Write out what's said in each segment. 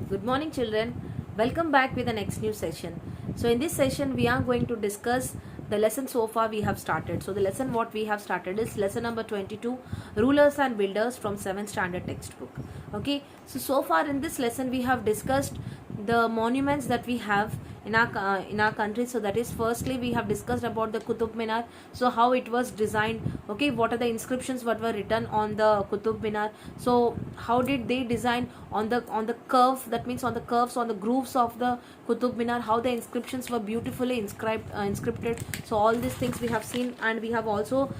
Good morning, children. Welcome back with the next new session. So, in this session, we are going to discuss the lesson so far we have started. So, the lesson what we have started is lesson number 22, Rulers and Builders from 7th standard textbook. Okay, so far in this lesson, we have discussed the monuments that we have in our country. So that is, firstly we have discussed about the Qutub Minar, so how it was designed. Okay, what are the inscriptions what were written on the Qutub Minar, so how did they design on the curve, that means on the curves, on the grooves of the Qutub Minar, how the inscriptions were beautifully inscripted. So all these things we have seen, and we have also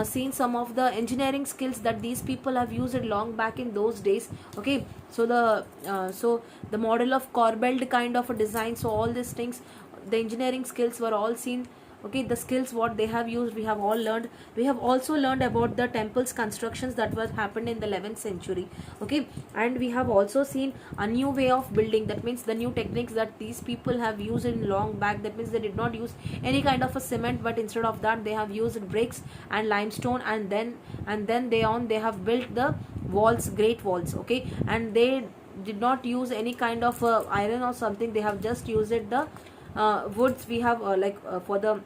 seen some of the engineering skills that these people have used long back in those days. Okay, so the model of corbelled kind of a design, so all these things, the engineering skills were all seen. Okay, the skills what they have used we have all learned. We have also learned about the temples constructions that was happened in the 11th century. Okay, and we have also seen a new way of building, that means the new techniques that these people have used in long back. That means they did not use any kind of a cement, but instead of that they have used bricks and limestone, and then they have built the walls, great walls. Okay, and they did not use any kind of iron or something. They have just used the woods. We have for the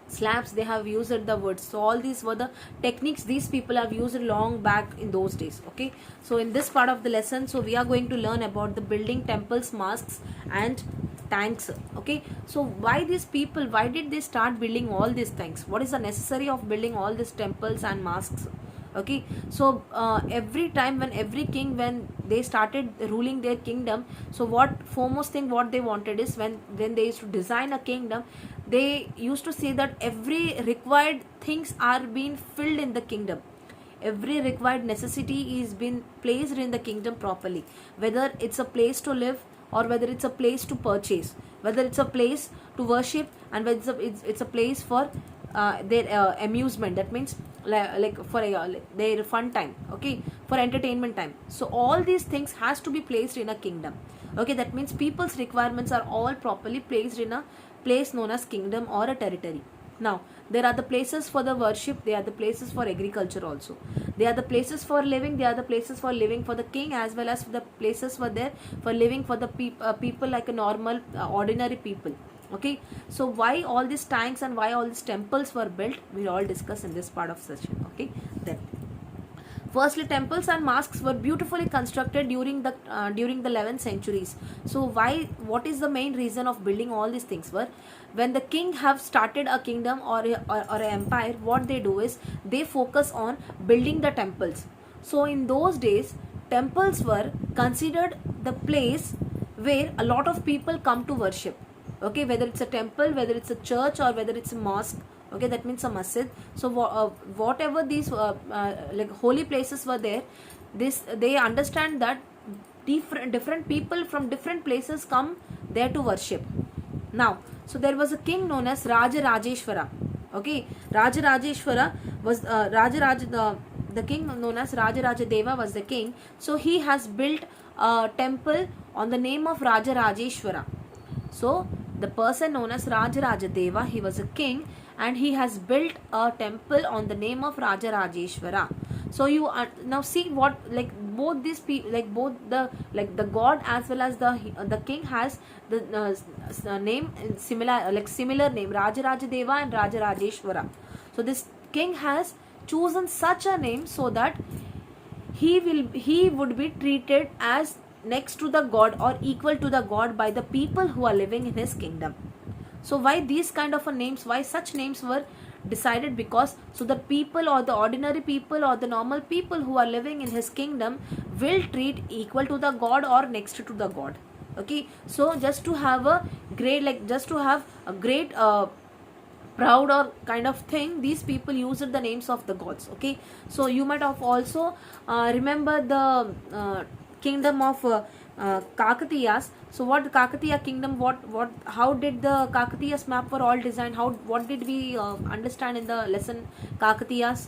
slabs they have used the woods. So all these were the techniques these people have used long back in those days. Okay, so in this part of the lesson, so we are going to learn about the building temples, mosques and tanks. Okay, so why these people, why did they start building all these things? What is the necessary of building all these temples and mosques? Okay, so every time when every king, when they started ruling their kingdom, so what foremost thing what they wanted is, when they used to design a kingdom, they used to say that every required things are being filled in the kingdom, every required necessity is been placed in the kingdom properly, whether it's a place to live or whether it's a place to purchase, whether it's a place to worship, and whether it's a place for their amusement, that means like for their fun time. Okay, for entertainment time. So all these things has to be placed in a kingdom. Okay, that means people's requirements are all properly placed in a place known as kingdom or a territory. Now there are the places for the worship, they are the places for agriculture also, they are the places for living, they are the places for living for the king, as well as the places for there for living for the people like a normal ordinary people. Okay, so why all these tanks and why all these temples were built, we'll all discuss in this part of session. Okay, then firstly, temples and mosques were beautifully constructed during the 11th centuries. So why, what is the main reason of building all these things? Were when the king have started a kingdom or an empire, what they do is they focus on building the temples. So in those days, temples were considered the place where a lot of people come to worship. Okay, whether it's a temple, whether it's a church, or whether it's a mosque. Okay, that means a masjid. So whatever these like holy places were there, this they understand that different people from different places come there to worship. Now, so there was a king known as Raja Rajeshwara. Okay, Raja Rajeshwara was the king known as Raja Rajadeva was the king. So he has built a temple on the name of Raja Rajeshwara. So the person known as Raja Rajadeva, he was a king, and he has built a temple on the name of Raja Rajeshwara. So you now see what, like both these people, like both the god as well as the king has the name similar, like similar name, Raja Rajadeva and Raja Rajeshwara. So this king has chosen such a name so that he would be treated as next to the god or equal to the god by the people who are living in his kingdom. So why these kind of a names, why such names were decided? Because so the people or the ordinary people or the normal people who are living in his kingdom will treat equal to the god or next to the god. Okay, so just to have a great, like just to have a great proud or kind of thing, these people used the names of the gods. Okay, so you might have also remember the kingdom of Kakatiyas. So what Kakatiya kingdom, how did the Kakatiyas map were all designed? What did we understand in the lesson Kakatiyas?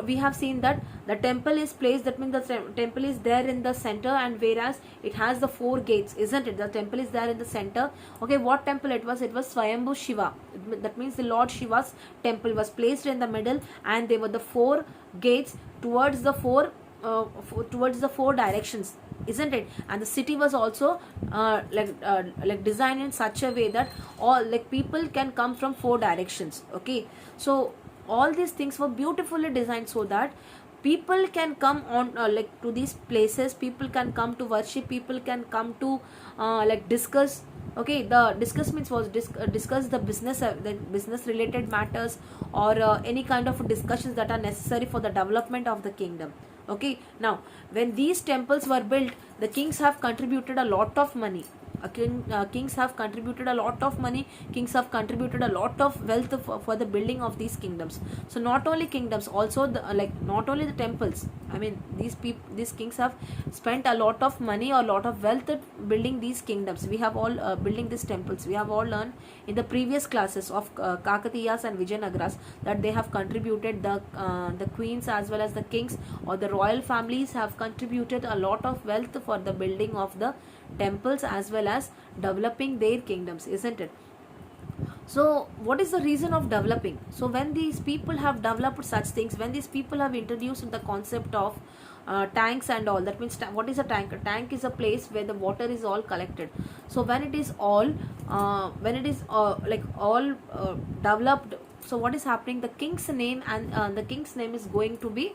We have seen that the temple is placed, that means the temple is there in the center, and whereas it has the 4 gates, isn't it? The temple is there in the center. Okay, what temple it was? It was Swayambhu Shiva. That means the Lord Shiva's temple was placed in the middle, and there were the 4 gates towards the 4 towards the four directions, isn't it? And the city was also like designed in such a way that all like people can come from four directions. Okay, so all these things were beautifully designed so that people can come on like to these places, people can come to worship, people can come to like discuss. Okay, the discuss means was discuss the business related matters, or any kind of discussions that are necessary for the development of the kingdom. Okay, now when these temples were built, the kings have contributed a lot of money. Kings have contributed a lot of money, kings have contributed a lot of wealth for the building of these kingdoms. So not only kingdoms, also the like not only the temples, I mean these kings have spent a lot of money or a lot of wealth at building these kingdoms. We have all building these temples, we have all learned in the previous classes of Kakatiyas and Vijayanagaras that they have contributed, the queens as well as the kings or the royal families have contributed a lot of wealth for the building of the temples as well as developing their kingdoms, isn't it? So what is the reason of developing? So when these people have developed such things, when these people have introduced the concept of tanks and all, that means what is a tank? A tank is a place where the water is all collected. So when it is all like all developed, so what is happening? The king's name and the king's name is going to be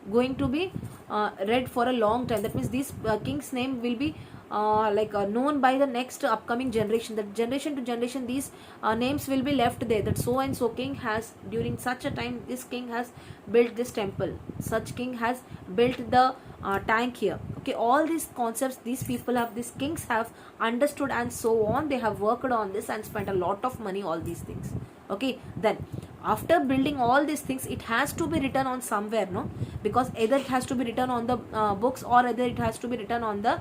read for a long time. That means this king's name will be known by the next upcoming generation. That generation to generation these names will be left there, that so and so king has during such a time, this king has built this temple, such king has built the tank here. Okay, all these concepts these kings have understood, and so on, they have worked on this and spent a lot of money, all these things. Okay, then after building all these things, it has to be written on somewhere, no? Because either it has to be written on the books, or either it has to be written on the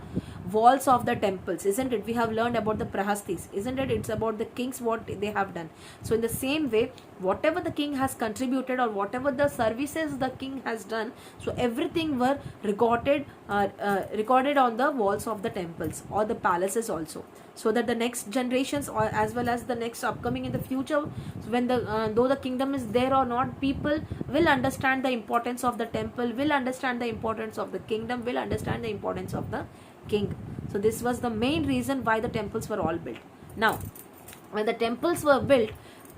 walls of the temples, isn't it? We have learned about the prahastis, isn't it? It's about the kings, what they have done. So in the same way, whatever the king has contributed or whatever the services the king has done, so everything were recorded on the walls of the temples or the palaces also, so that the next generations or as well as the next upcoming in the future, when the though the kingdom is there or not, people will understand the importance of the temple, will understand the importance of the kingdom, will understand the importance of the king. So this was the main reason why the temples were all built. Now when the temples were built,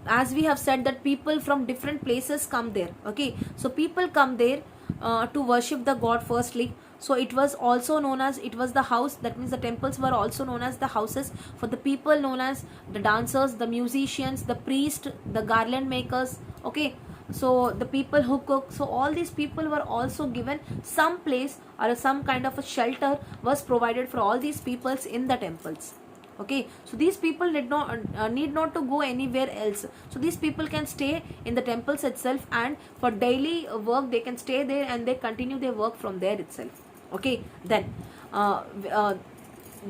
as we have said, that people from different places come there. Okay, so people come there to worship the god firstly. So it was also known as, it was the house, that means the temples were also known as the houses for the people known as the dancers, the musicians, the priest, the garland makers. Okay, so the people who cook, so all these people were also given some place or some kind of a shelter was provided for all these peoples in the temples. Okay, so these people need not to go anywhere else. So these people can stay in the temples itself, and for daily work they can stay there and they continue their work from there itself. Okay, then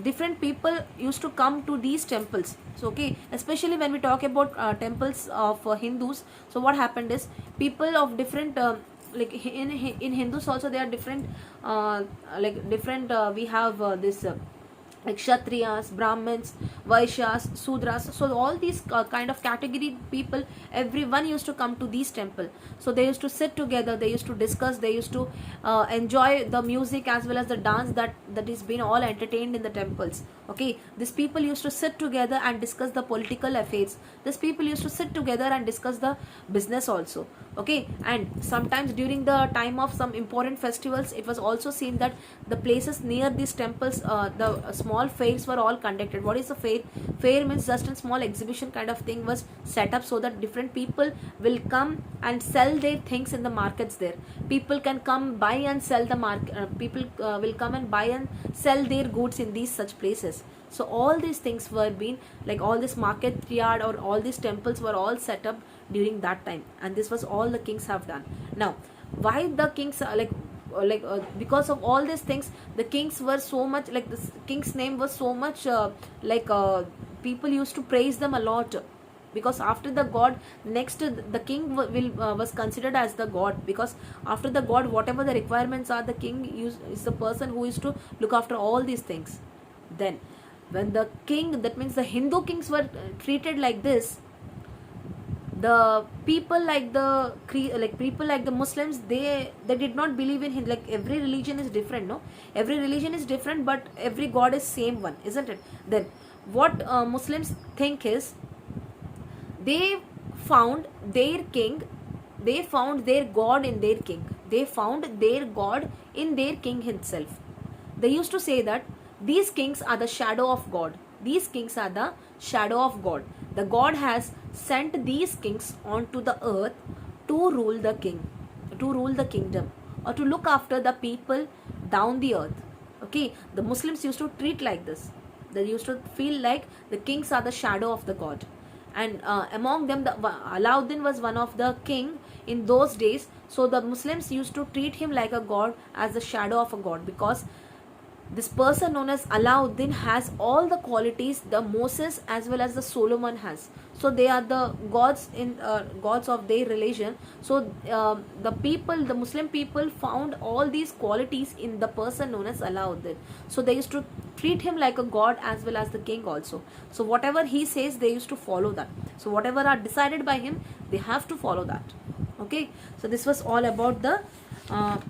different people used to come to these temples. So okay, especially when we talk about temples of Hindus, so what happened is people of different like in Hindus also there are different we have this like Kshatriyas, Brahmins, Vaishyas, Sudras. So all these kind of category people, everyone used to come to these temple. So they used to sit together, they used to discuss, they used to enjoy the music as well as the dance that is being all entertained in the temples. Okay, these people used to sit together and discuss the political affairs. These people used to sit together and discuss the business also. Okay, and sometimes during the time of some important festivals, it was also seen that the places near these temples, the small fairs were all conducted. What is a fair? Fair means just a small exhibition kind of thing was set up so that different people will come and sell their things in the markets there. People can come buy and sell the people will come and buy and sell their goods in these such places. So all these things were being like all this market yard or all these temples were all set up during that time, and this was all the kings have done. Now why the kings because of all these things, the kings were so much like this king's name was so much people used to praise them a lot, because after the god, next the king was considered as the god, because after the god, whatever the requirements are, the king is the person who is to look after all these things. Then when the king, that means the Hindu kings were treated like this, the people like people like the Muslims, they did not believe in him. Like every religion is different, no, every religion is different, but every god is same one, isn't it? Then what Muslims think is, they found their king, they found their god in their king, they found their god in their king himself. They used to say that these kings are the shadow of God. These kings are the shadow of God. The God has sent these kings onto the earth to rule the king, to rule the kingdom, or to look after the people down the earth. Okay, the Muslims used to treat like this. They used to feel like the kings are the shadow of the God. And among them, Alauddin was one of the king in those days. So the Muslims used to treat him like a god, as the shadow of a god, because this person known as Alauddin has all the qualities the Moses as well as the Solomon has. So they are the gods in gods of their religion. So the Muslim people found all these qualities in the person known as Alauddin. So they used to treat him like a god as well as the king also. So whatever he says, they used to follow that. So whatever are decided by him, they have to follow that. Okay, so this was all about the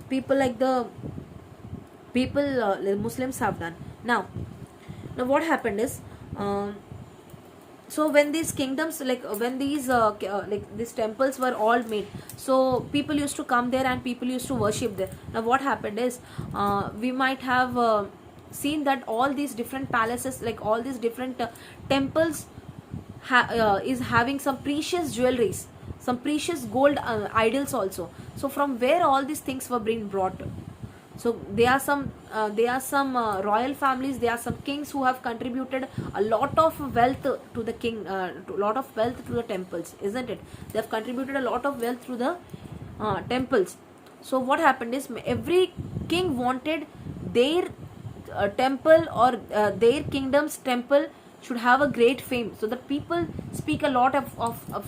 people like the Muslims have done. Now what happened is, so when these kingdoms, when these temples were all made, so people used to come there and people used to worship there. Now what happened is, we might have seen that all these different palaces, like all these different temples is having some precious jewelries, some precious gold idols also. So from where all these things were being brought? So there are some royal families, there are some kings who have contributed a lot of wealth to the king, lot of wealth to the temples, isn't it? They have contributed a lot of wealth to the temples. So what happened is, every king wanted their temple, or their kingdom's temple should have a great fame, so that people speak a lot of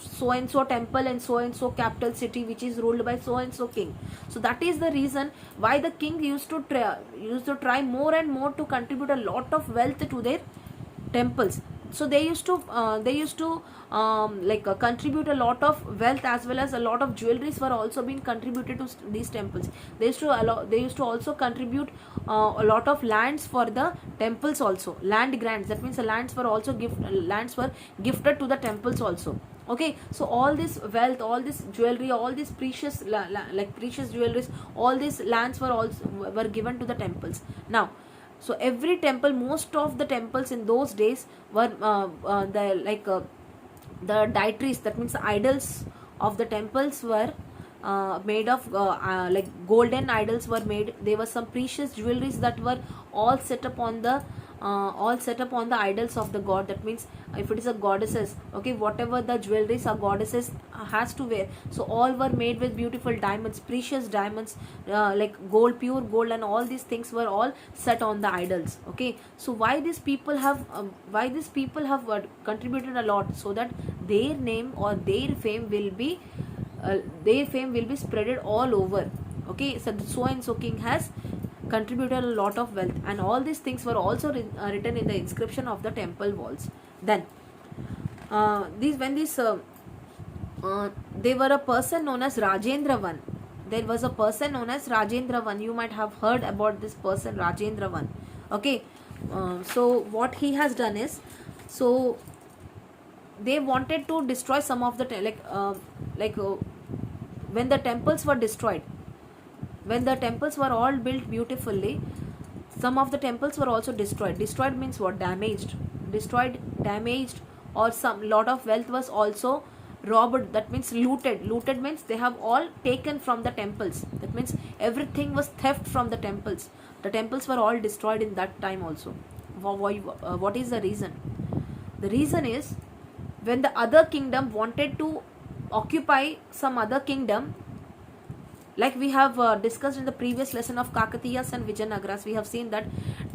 so and so temple and so capital city which is ruled by so and so king. So that is the reason why the king used to try more and more to contribute a lot of wealth to their temples. So they used to contribute a lot of wealth, as well as a lot of jewelries were also being contributed to these temples. They used to also contribute a lot of lands for the temples also, land grants. That means the lands were gifted to the temples also. Okay, so all this wealth, all this jewelry, all these precious precious jewelries, all these lands were given to the temples. Now, so every temple, most of the temples in those days were the deities, that means the idols of the temples were made of golden idols were made. There were some precious jewelries that were all set up on the idols of the god. That means if it is a goddesses, okay, whatever the jewelries a goddesses has to wear, so all were made with beautiful diamonds, precious diamonds, like gold, pure gold, and all these things were all set on the idols. Okay, so why these people have contributed a lot, so that their name or their fame will be spreaded all over. Okay, so and so king has contributed a lot of wealth, and all these things were also written in the inscription of the temple walls. Then they were a person known as Rajendravan. There was a person known as Rajendravan. You might have heard about this person, Rajendravan. Okay, so what he has done is, so they wanted to destroy some of the when the temples were destroyed, when the temples were all built beautifully, some of the temples were also destroyed. Destroyed means what? Damaged. Damaged, or some lot of wealth was also robbed. That means looted. Looted means they have all taken from the temples. That means everything was theft from the temples. The temples were all destroyed in that time also. What is the reason? The reason is, when the other kingdom wanted to occupy some other kingdom, like we have discussed in the previous lesson of Kakatiyas and Vijayanagaras, we have seen that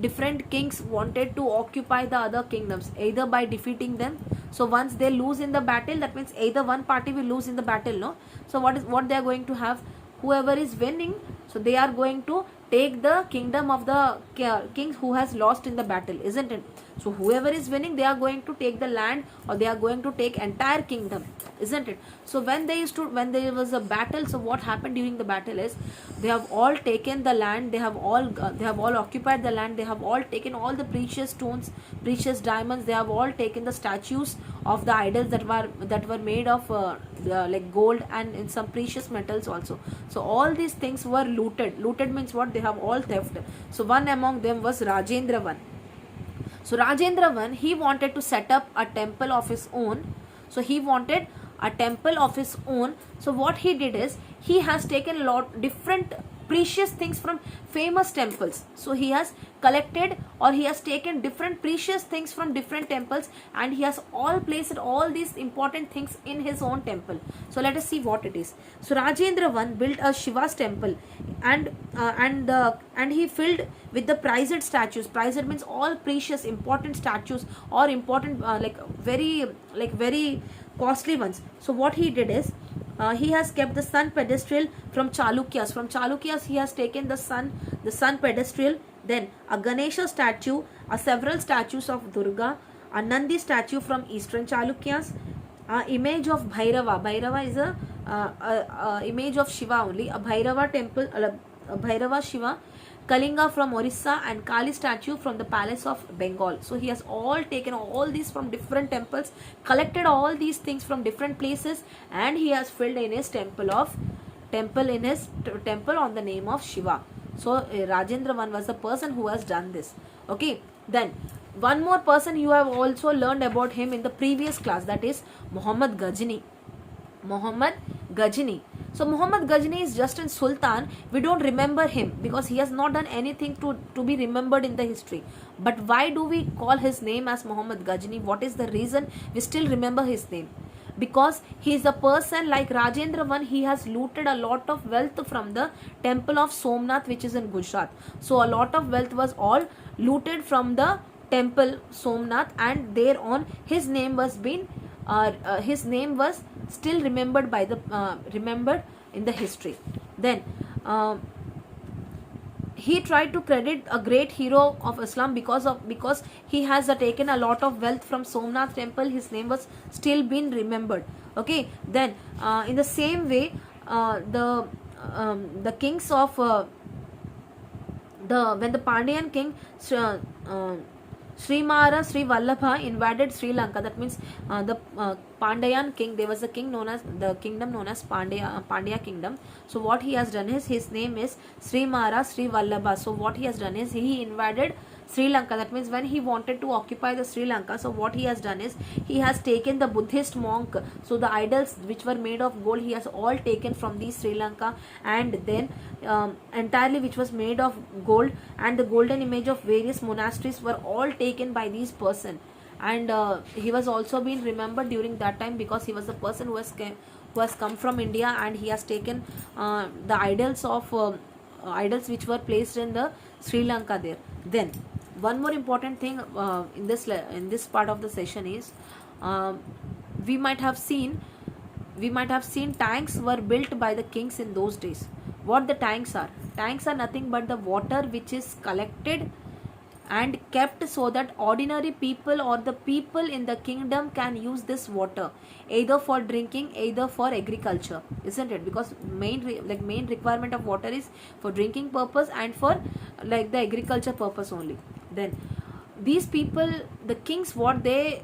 different kings wanted to occupy the other kingdoms, either by defeating them. So once they lose in the battle, that means either one party will lose in the battle, no? So what they are going to have? Whoever is winning, so they are going to take the kingdom of the king who has lost in the battle, isn't it? So whoever is winning, they are going to take the land, or they are going to take entire kingdom, isn't it? So when there was a battle, so what happened during the battle is they have all taken the land, they have all occupied the land, they have all taken all the precious stones, precious diamonds, they have all taken the statues of the idols that were made of like gold and in some precious metals also. So all these things were looted means what? They have all theft. So one among them was Rajendra I. So Rajendra I, he wanted to set up a temple of his own. So he wanted a temple of his own. So what he did is, he has taken a lot different precious things from famous temples. So he has collected, or he has taken different precious things from different temples, and he has all placed all these important things in his own temple. So let us see what it is. So Rajendra I built a Shiva's temple, and he filled with the prized statues. Prized means all precious important statues, or important very costly ones. So what he did is, he has kept the sun pedestal from Chalukyas. From Chalukyas, he has taken the sun pedestal. Then a Ganesha statue, several statues of Durga, a Nandi statue from Eastern Chalukyas, image of Bhairava. Bhairava is a image of Shiva only. A Bhairava temple, a Bhairava Shiva, Kalinga from Orissa, and Kali statue from the palace of Bengal. So he has all taken all these from different temples, collected all these things from different places, and he has filled in his temple on the name of Shiva. So Rajendra I was the person who has done this. Okay, then one more person you have also learned about him in the previous class, that is Muhammad Ghazni. So Muhammad Ghazni is just a sultan. We don't remember him because he has not done anything to be remembered in the history. But why do we call his name as Muhammad Ghazni? What is the reason we still remember his name? Because he is a person like Rajendra I. He has looted a lot of wealth from the temple of Somnath, which is in Gujarat. So a lot of wealth was all looted from the temple Somnath, and thereon his name was still remembered by the remembered in the history. Then he tried to credit a great hero of Islam because he has taken a lot of wealth from Somnath temple. His name was still been remembered. Okay, then in the same way, the kings of when the Pandyan king Srimara Sri Vallabha invaded Sri Lanka. That means the Pandyan king, there was a king known as the kingdom known as Pandya kingdom. So what he has done is, his name is Srimara Sri Vallabha. So what he has done is, he invaded Sri Lanka. That means when he wanted to occupy the Sri Lanka, so what he has done is, he has taken the Buddhist monk. So the idols which were made of gold, he has all taken from the Sri Lanka, and then entirely which was made of gold, and the golden image of various monasteries were all taken by these person. And he was also being remembered during that time because he was the person who has come from India, and he has taken the idols which were placed in the Sri Lanka there. Then one more important thing in this part of the session is, we might have seen tanks were built by the kings in those days. What the tanks are? Tanks are nothing but the water which is collected and kept so that ordinary people or the people in the kingdom can use this water either for drinking, either for agriculture, isn't it? Because main requirement of water is for drinking purpose and for like the agriculture purpose only. Then these people, the kings, what their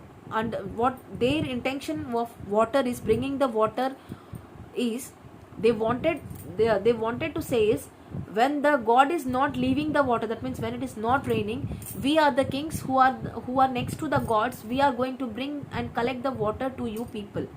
intention of water is, bringing the water is, they wanted to say is, when the god is not leaving the water, that means when it is not raining, we are the kings who are next to the gods, we are going to bring and collect the water to you people.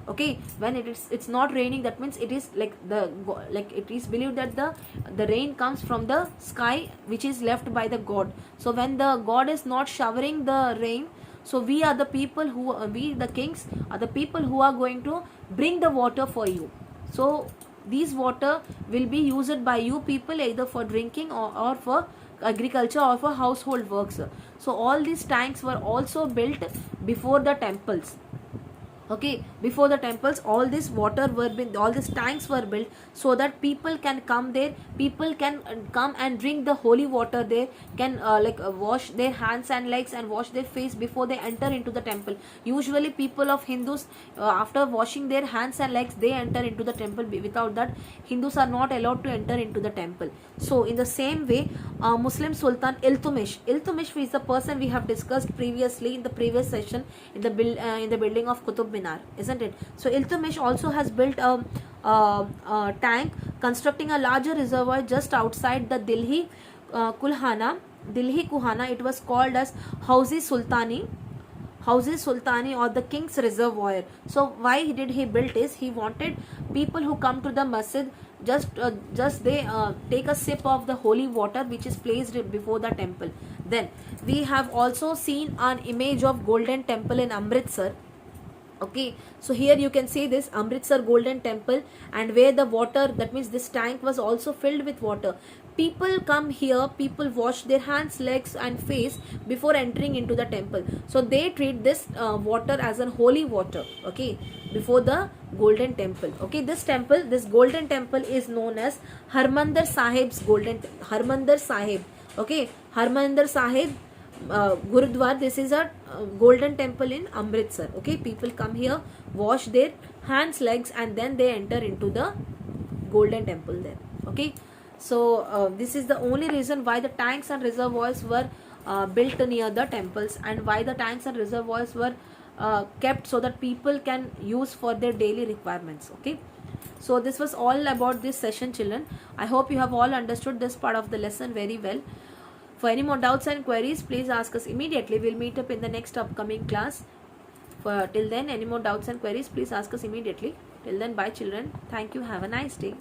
Okay, when it's not raining, that means it is like it is believed that the rain comes from the sky which is left by the god. So when the god is not showering the rain, so we are the people we the kings are the people who are going to bring the water for you. So these water will be used by you people either for drinking or for agriculture or for household works. So all these tanks were also built before the temples. Okay, before the temples, all this water were built, all these tanks were built, so that people can come there, people can come and drink the holy water there, can wash their hands and legs and wash their face before they enter into the temple. Usually people of Hindus, after washing their hands and legs, they enter into the temple. Without that, Hindus are not allowed to enter into the temple. So in the same way, Muslim Sultan Iltutmish is the person we have discussed previously in the previous session, in the building of Qutub Minar, isn't it? So Iltutmish also has built a tank, constructing a larger reservoir just outside the Delhi Kuhana. It was called as Houses Sultani, or the King's Reservoir. So why did he build this? He wanted people who come to the masjid, just they take a sip of the holy water which is placed before the temple. Then we have also seen an image of Golden Temple in Amritsar. Okay, so here you can see this Amritsar Golden Temple, and where the water, that means this tank was also filled with water. People come here, people wash their hands, legs and face before entering into the temple. So they treat this water as a holy water, okay, before the Golden Temple. Okay, this Golden Temple is known as Harmandir Sahib. Okay, Harmandir Sahib Gurudwara. This is a Golden Temple in Amritsar. Okay, people come here, wash their hands, legs, and then they enter into the Golden Temple there. Okay, so this is the only reason why the tanks and reservoirs were built near the temples, and why the tanks and reservoirs were kept so that people can use for their daily requirements. Okay, so this was all about this session, children. I hope you have all understood this part of the lesson very well. For any more doubts and queries, please ask us immediately. We'll meet up in the next upcoming class. Till then, any more doubts and queries, please ask us immediately. Till then, bye children. Thank you. Have a nice day.